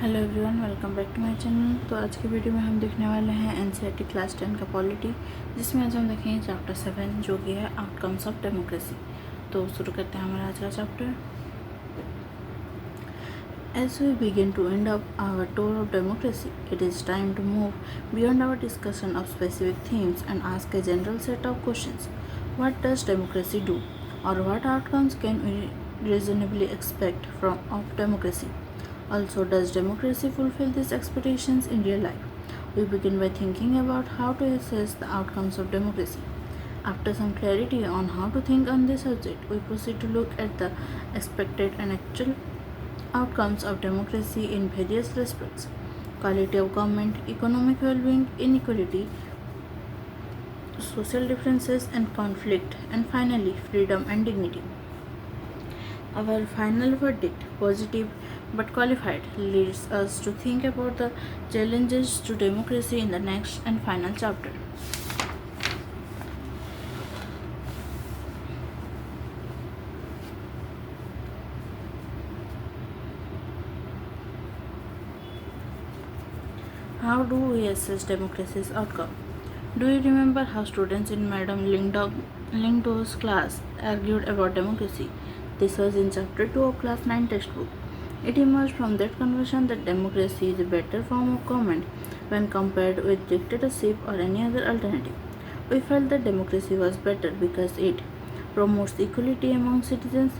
Hello everyone, welcome back to my channel. तो आज की वीडियो में हम देखने वाले हैं एनसीईआरटी क्लास 10 का पॉलिटी, जिसमें आज हम देखेंगे चैप्टर 7 जो कि है आउटकम्स ऑफ डेमोक्रेसी। तो शुरू करते हैं हमारा आज का chapter. As we begin to end up our tour of democracy, it is time to move beyond our discussion of specific themes and ask a general set of questions. What does democracy do, or what outcomes can we reasonably expect of democracy? Also, does democracy fulfill these expectations in real life? We begin by thinking about how to assess the outcomes of democracy. After some clarity on how to think on this subject, we proceed to look at the expected and actual outcomes of democracy in various respects: quality of government, economic well being, inequality, social differences and conflict, and finally, freedom and dignity. Our final verdict, positive but qualified, leads us to think about the challenges to democracy in the next and final chapter. How do we assess democracy's outcome? Do you remember how students in Madam Lingdo's class argued about democracy? This was in chapter 2 of class 9 textbook. It emerged from that conversation that democracy is a better form of government when compared with dictatorship or any other alternative. We felt that democracy was better because it promotes equality among citizens,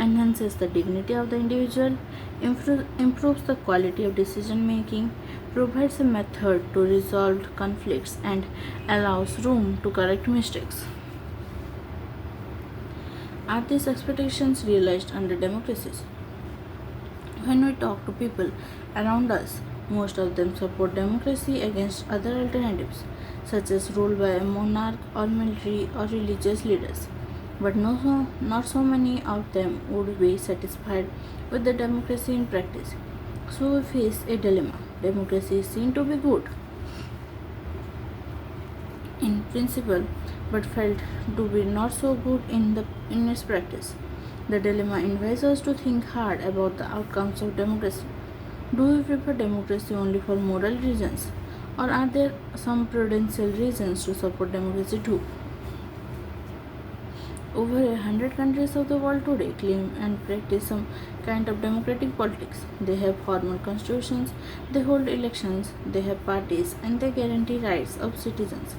enhances the dignity of the individual, improves the quality of decision making, provides a method to resolve conflicts, and allows room to correct mistakes. Are these expectations realized under democracies? When we talk to people around us, most of them support democracy against other alternatives, such as rule by a monarch or military or religious leaders. But not so many of them would be satisfied with the democracy in practice. So we face a dilemma. Democracy is seen to be good in principle, but felt to be not so good in its practice. The dilemma invites us to think hard about the outcomes of democracy. Do we prefer democracy only for moral reasons, or are there some prudential reasons to support democracy too? Over 100 countries of the world today claim and practice some kind of democratic politics. They have formal constitutions, they hold elections, they have parties, and they guarantee rights of citizens.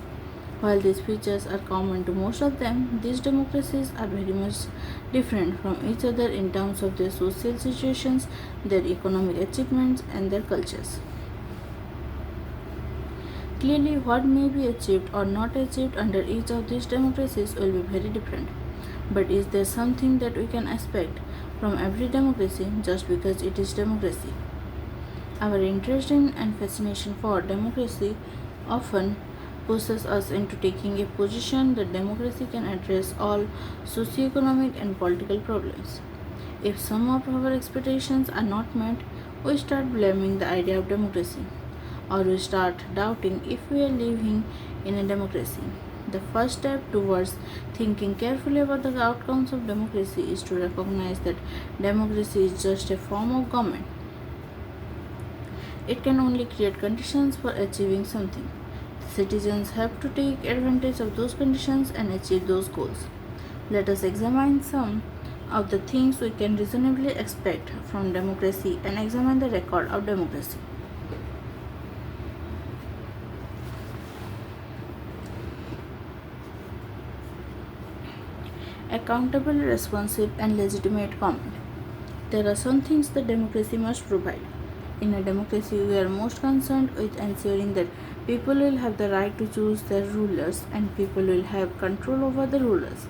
While these features are common to most of them, these democracies are very much different from each other in terms of their social situations, their economic achievements, and their cultures. Clearly, what may be achieved or not achieved under each of these democracies will be very different. But is there something that we can expect from every democracy just because it is democracy? Our interest in and fascination for democracy often pushes us into taking a position that democracy can address all socioeconomic and political problems. If some of our expectations are not met, we start blaming the idea of democracy, or we start doubting if we are living in a democracy. The first step towards thinking carefully about the outcomes of democracy is to recognize that democracy is just a form of government. It can only create conditions for achieving something. Citizens have to take advantage of those conditions and achieve those goals. Let us examine some of the things we can reasonably expect from democracy and examine the record of democracy. Accountable, responsive, and legitimate government. There are some things that democracy must provide. In a democracy, we are most concerned with ensuring that people will have the right to choose their rulers and people will have control over the rulers.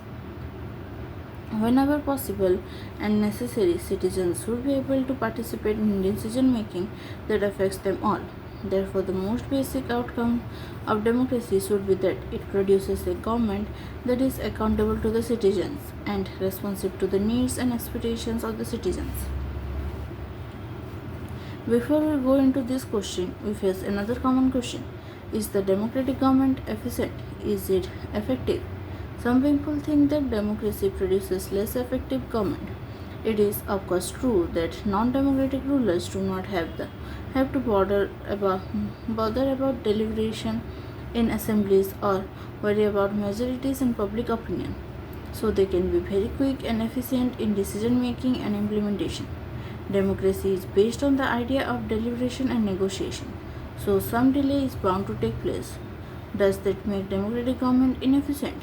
Whenever possible and necessary, citizens should be able to participate in decision making that affects them all. Therefore, the most basic outcome of democracy should be that it produces a government that is accountable to the citizens and responsive to the needs and expectations of the citizens. Before we go into this question, we face another common question. Is the democratic government efficient? Is it effective? Some people think that democracy produces less effective government. It is of course true that non-democratic rulers do not have to bother about deliberation in assemblies or worry about majorities in public opinion. So they can be very quick and efficient in decision making and implementation. Democracy is based on the idea of deliberation and negotiation. So some delay is bound to take place. Does that make democratic government inefficient?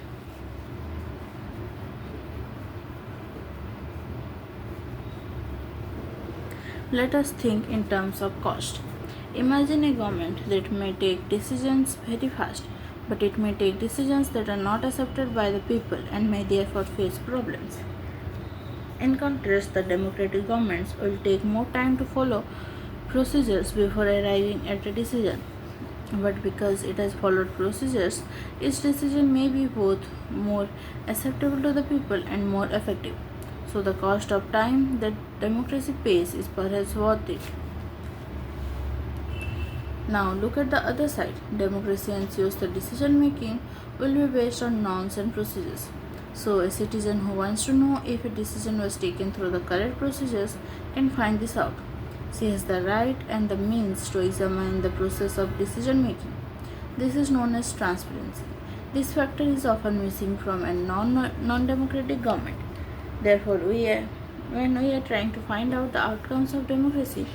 Let us think in terms of cost. Imagine a government that may take decisions very fast, but it may take decisions that are not accepted by the people and may therefore face problems. In contrast, the democratic governments will take more time to follow procedures before arriving at a decision. But because it has followed procedures, its decision may be both more acceptable to the people and more effective. So the cost of time that democracy pays is perhaps worth it. Now look at the other side. Democracy ensures the decision making will be based on norms and procedures. So a citizen who wants to know if a decision was taken through the correct procedures can find this out. She has the right and the means to examine the process of decision making. This is known as transparency. This factor is often missing from a non-democratic government. Therefore, when we are trying to find out the outcomes of democracy,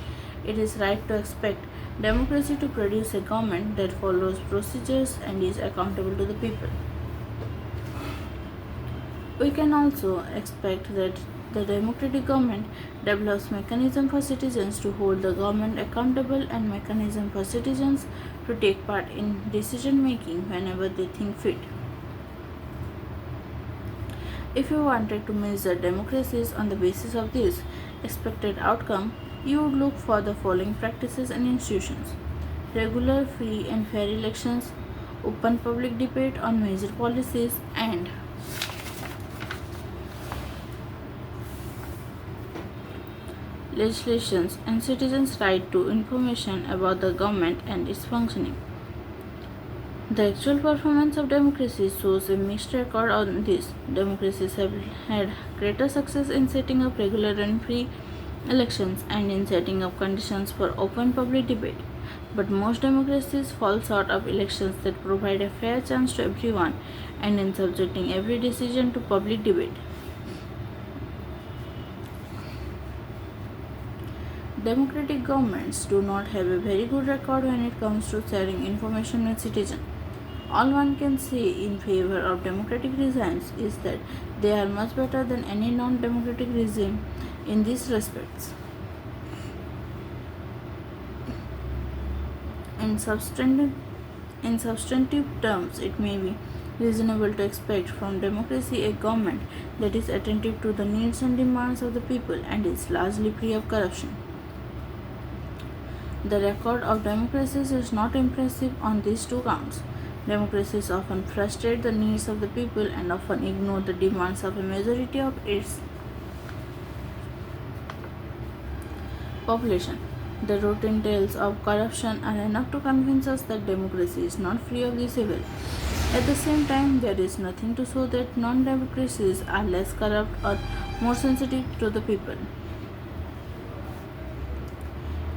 it is right to expect democracy to produce a government that follows procedures and is accountable to the people. We can also expect that the democratic government develops mechanisms for citizens to hold the government accountable and mechanisms for citizens to take part in decision making whenever they think fit. If you wanted to measure democracies on the basis of this expected outcome, you would look for the following practices and institutions: regular, free, and fair elections, open public debate on major policies, and legislations and citizens' right to information about the government and its functioning. The actual performance of democracy shows a mixed record on this. Democracies have had greater success in setting up regular and free elections and in setting up conditions for open public debate. But most democracies fall short of elections that provide a fair chance to everyone and in subjecting every decision to public debate. Democratic governments do not have a very good record when it comes to sharing information with citizens. All one can say in favor of democratic regimes is that they are much better than any non-democratic regime in these respects. In substantive terms, it may be reasonable to expect from democracy a government that is attentive to the needs and demands of the people and is largely free of corruption. The record of democracies is not impressive on these two counts. Democracies often frustrate the needs of the people and often ignore the demands of a majority of its population. The routine tales of corruption are enough to convince us that democracy is not free of this evil. At the same time, there is nothing to show that non-democracies are less corrupt or more sensitive to the people.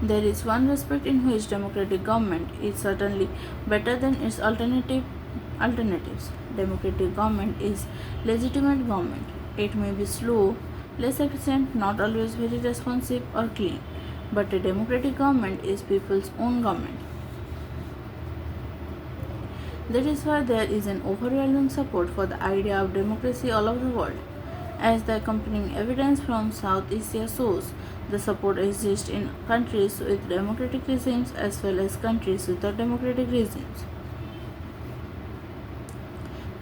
There is one respect in which democratic government is certainly better than its alternatives. Democratic government is legitimate government. It may be slow, less efficient, not always very responsive or clean, but a democratic government is people's own government. That is why there is an overwhelming support for the idea of democracy all over the world. As the accompanying evidence from South Asia shows, the support exists in countries with democratic regimes as well as countries without democratic regimes.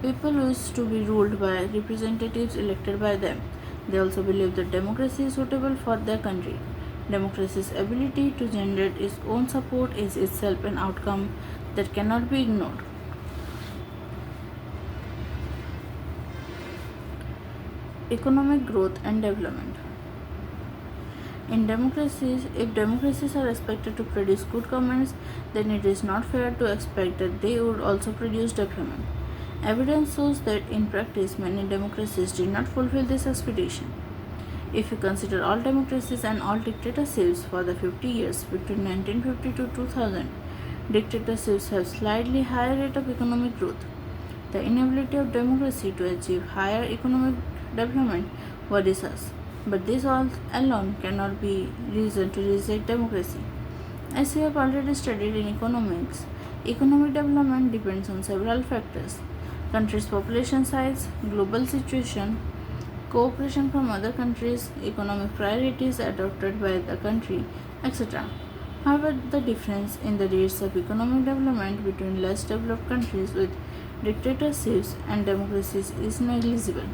People wish to be ruled by representatives elected by them. They also believe that democracy is suitable for their country. Democracy's ability to generate its own support is itself an outcome that cannot be ignored. Economic growth and development. In democracies, if democracies are expected to produce good governments, then it is not fair to expect that they would also produce development. Evidence shows that in practice, many democracies did not fulfill this expectation. If you consider all democracies and all dictatorships for the 50 years between 1950 to 2000, dictatorships have slightly higher rate of economic growth. The inability of democracy to achieve higher economic development worries us, but this all alone cannot be reason to reject democracy. As we have already studied in economics, economic development depends on several factors: country's population size, global situation, cooperation from other countries, economic priorities adopted by the country, etc. However, the difference in the rates of economic development between less developed countries with dictatorships and democracies is negligible.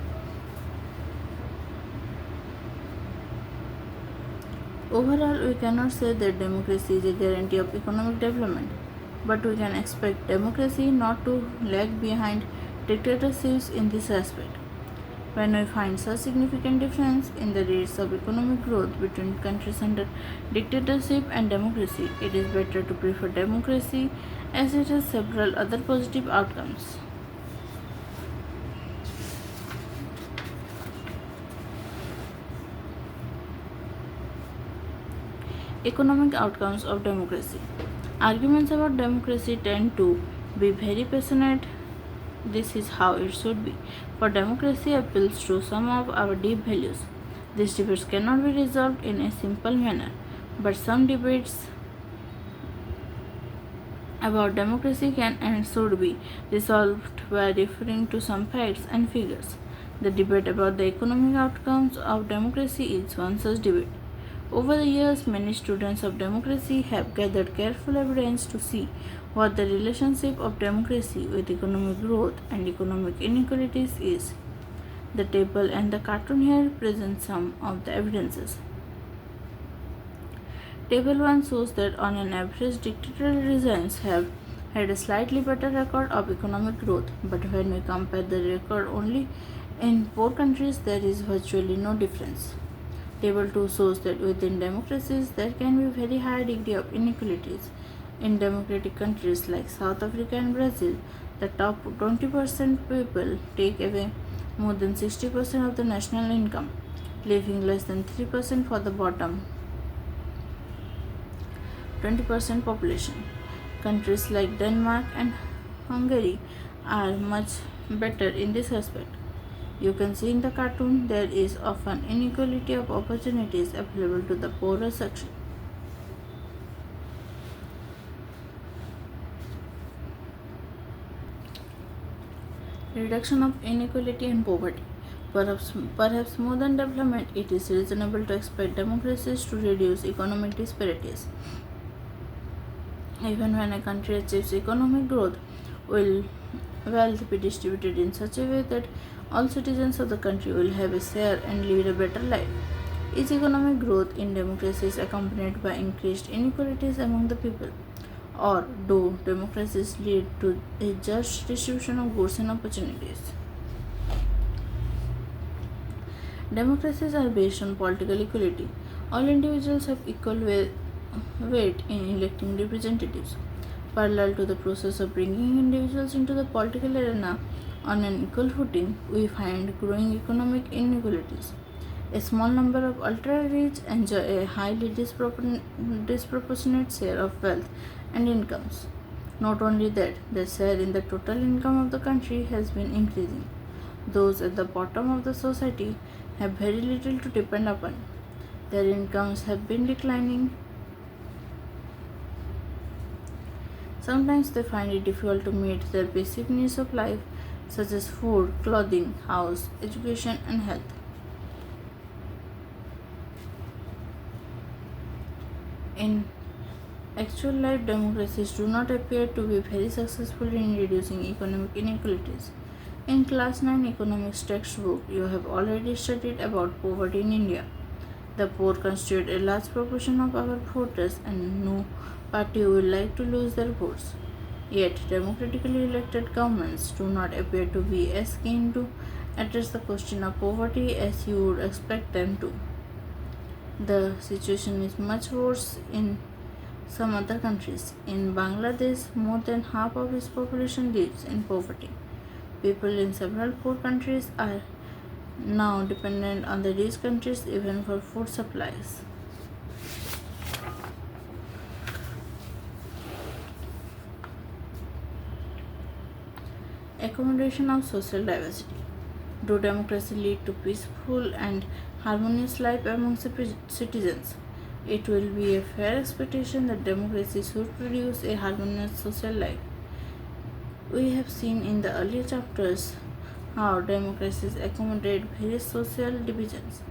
Overall, we cannot say that democracy is a guarantee of economic development, but we can expect democracy not to lag behind dictatorships in this aspect. When we find such significant difference in the rates of economic growth between countries under dictatorship and democracy, it is better to prefer democracy as it has several other positive outcomes. Economic outcomes of democracy. Arguments about democracy tend to be very passionate. This is how it should be, for democracy appeals to some of our deep values. These debates cannot be resolved in a simple manner, but some debates about democracy can and should be resolved by referring to some facts and figures. The debate about the economic outcomes of democracy is one such debate. Over the years, many students of democracy have gathered careful evidence to see what the relationship of democracy with economic growth and economic inequalities is. The table and the cartoon here present some of the evidences. Table 1 shows that on an average, dictatorial regimes have had a slightly better record of economic growth, but when we compare the record only in poor countries, there is virtually no difference. Table 2 shows that within democracies there can be very high degree of inequalities. In democratic countries like South Africa and Brazil, the top 20% people take away more than 60% of the national income, leaving less than 3% for the bottom 20% population. Countries like Denmark and Hungary are much better in this aspect. You can see in the cartoon there is often inequality of opportunities available to the poorer section. Reduction of inequality and poverty. Perhaps more than development, it is reasonable to expect democracies to reduce economic disparities. Even when a country achieves economic growth, will wealth be distributed in such a way that all citizens of the country will have a share and lead a better life. Is economic growth in democracies accompanied by increased inequalities among the people? Or do democracies lead to a just distribution of goods and opportunities? Democracies are based on political equality. All individuals have equal weight in electing representatives. Parallel to the process of bringing individuals into the political arena on an equal footing, we find growing economic inequalities. A small number of ultra-rich enjoy a highly disproportionate share of wealth and incomes. Not only that, their share in the total income of the country has been increasing. Those at the bottom of the society have very little to depend upon. Their incomes have been declining. Sometimes they find it difficult to meet their basic needs of life, such as food, clothing, house, education, and health. In actual life, democracies do not appear to be very successful in reducing economic inequalities. In class 9 economics textbook, you have already studied about poverty in India. The poor constitute a large proportion of our voters, and no party would like to lose their votes. Yet, democratically elected governments do not appear to be as keen to address the question of poverty as you would expect them to. The situation is much worse in some other countries. In Bangladesh, more than half of its population lives in poverty. People in several poor countries are now dependent on the rich countries even for food supplies. Accommodation of social diversity. Do democracy lead to peaceful and harmonious life among citizens? It will be a fair expectation that democracy should produce a harmonious social life. We have seen in the earlier chapters how democracies accommodate various social divisions.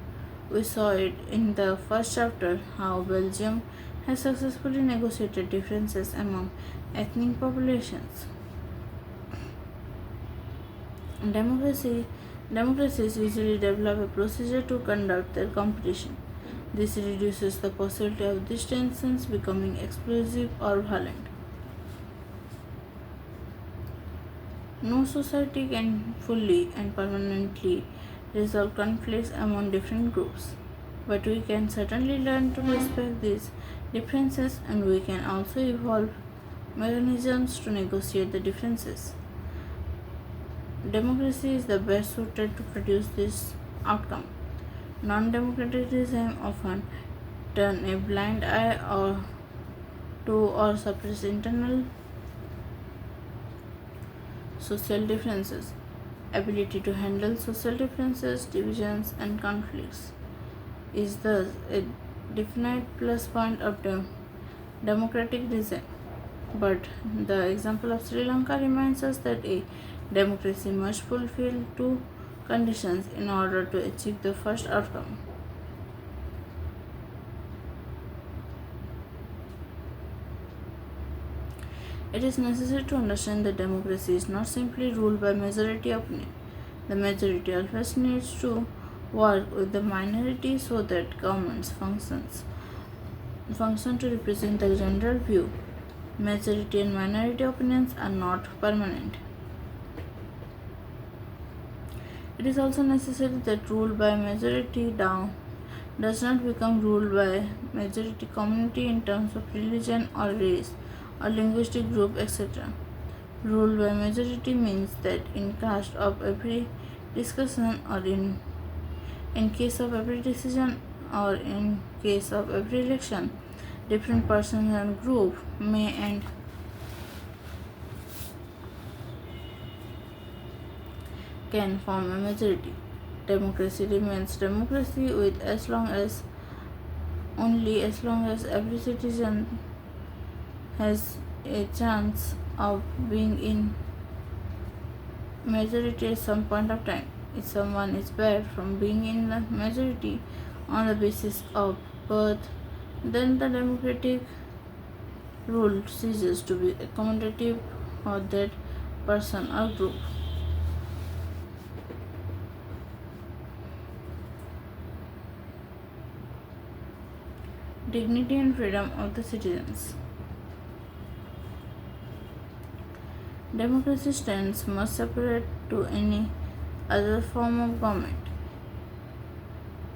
We saw it in the first chapter how Belgium has successfully negotiated differences among ethnic populations. Democracies usually develop a procedure to conduct their competition. This reduces the possibility of these tensions becoming explosive or violent. No society can fully and permanently resolve conflicts among different groups, but we can certainly learn to respect these differences, and we can also evolve mechanisms to negotiate the differences. Democracy is the best suited to produce this outcome. Non-democratic regimes often turn a blind eye or suppress internal social differences. Ability to handle social differences, divisions, and conflicts is thus a definite plus point of the democratic regime. But the example of Sri Lanka reminds us that a democracy must fulfill two conditions in order to achieve the first outcome. It is necessary to understand that democracy is not simply ruled by majority opinion. The majority always needs to work with the minority so that governments function to represent the general view. Majority and minority opinions are not permanent. It is also necessary that rule by majority does not become ruled by majority community in terms of religion or race or linguistic group, etc. Rule by majority means that in case of every discussion or in case of every decision or in case of every election, different persons and group may and can form a majority. Democracy remains democracy with only as long as every citizen has a chance of being in majority at some point of time. If someone is barred from being in the majority on the basis of birth, then the democratic rule ceases to be accommodative for that person or group. Dignity and freedom of the citizens. Democracy stands much separate to any other form of government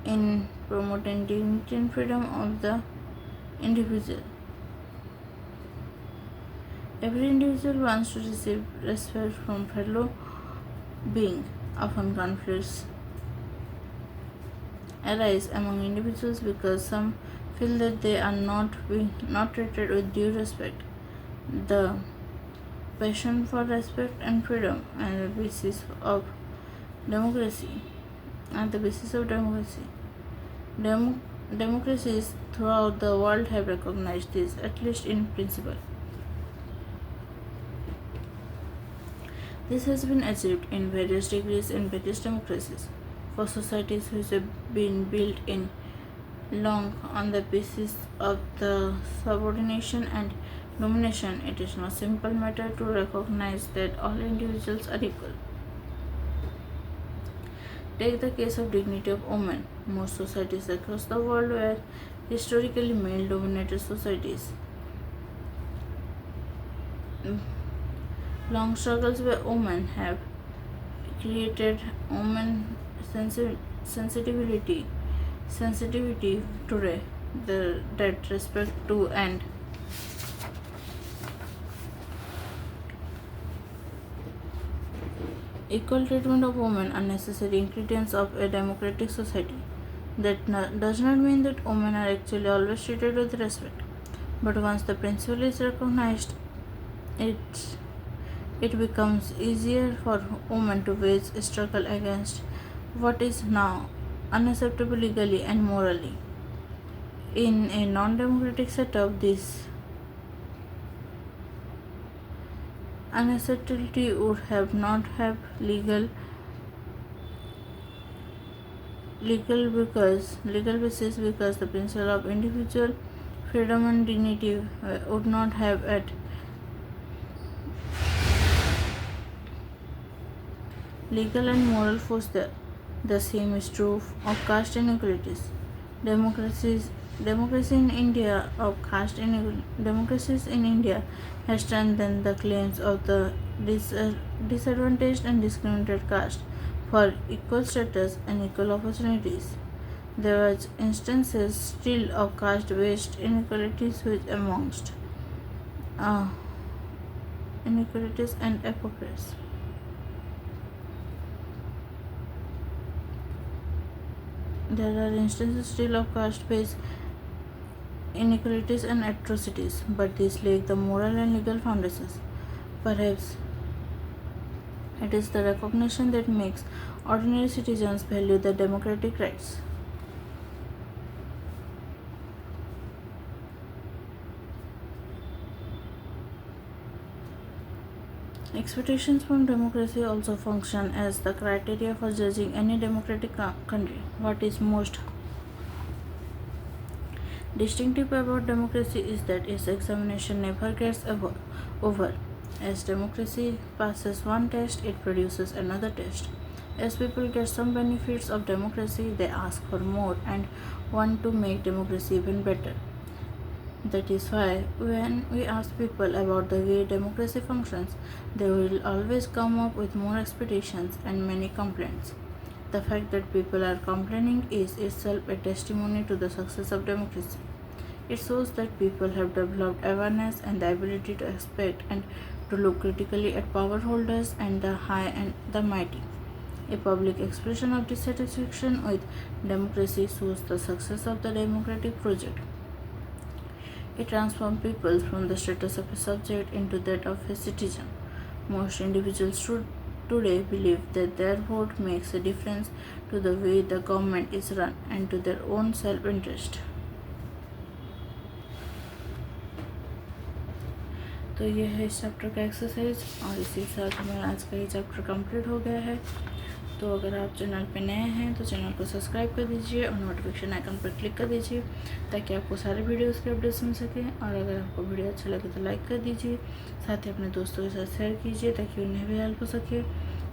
in promoting dignity and freedom of the individual. Every individual wants to receive respect from fellow beings. Often conflicts arise among individuals because some feel that they are not treated with due respect. The passion for respect and freedom and the basis of democracy democracies throughout the world have recognized this, at least in principle. This has been achieved in various degrees in various democracies. For societies which have been built in long on the basis of the subordination and domination, it is not a simple matter to recognize that all individuals are equal. Take the case of dignity of women. Most societies across the world were historically male-dominated societies. Long struggles by women have created women sensitivity today that respect to and Equal treatment of women are necessary ingredients of a democratic society. That does not mean that women are actually always treated with respect, but once the principle is recognized, it it becomes easier for women to wage a struggle against what is now unacceptable legally and morally. In a non-democratic setup, this unacceptability would have not have legal basis because the principle of individual freedom and dignity would not have at legal and moral force there. The same is true of caste inequalities. Democracies Democracy in India of caste democracies in India has strengthened the claims of the disadvantaged and discriminated caste for equal status and equal opportunities. There were instances still of caste-based inequalities which amongst uh, inequalities and hypocrites. There are instances still of caste-based inequalities and atrocities, but these lack the moral and legal foundations. Perhaps it is the recognition that makes ordinary citizens value the democratic rights. Expectations from democracy also function as the criteria for judging any democratic country. What is most distinctive about democracy is that its examination never gets over. As democracy passes one test, it produces another test. As people get some benefits of democracy, they ask for more and want to make democracy even better. That is why, when we ask people about the way democracy functions, they will always come up with more expectations and many complaints. The fact that people are complaining is itself a testimony to the success of democracy. It shows that people have developed awareness and the ability to expect and to look critically at power holders and the high and the mighty. A public expression of dissatisfaction with democracy shows the success of the democratic project. It transforms people from the status of a subject into that of a citizen. Most individuals today believe that their vote makes a difference to the way the government is run and to their own self-interest. तो ये है इस chapter का exercise और इसी के साथ हमारा आज का ये चैप्टर कंप्लीट हो गया है। तो अगर आप चैनल पे नए हैं तो चैनल को सब्सक्राइब कर दीजिए और नोटिफिकेशन आइकन पर क्लिक कर दीजिए ताकि आपको सारे वीडियोस के अपडेट्स मिल सकें। और अगर आपको वीडियो अच्छा लगे तो लाइक कर दीजिए, साथ ही अपने दोस्तों के साथ शेयर कीजिए ताकि उन्हें भी हेल्प हो सके।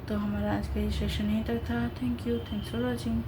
तो हमारा आज का ये सेशन यहीं तक था। Thanks for watching.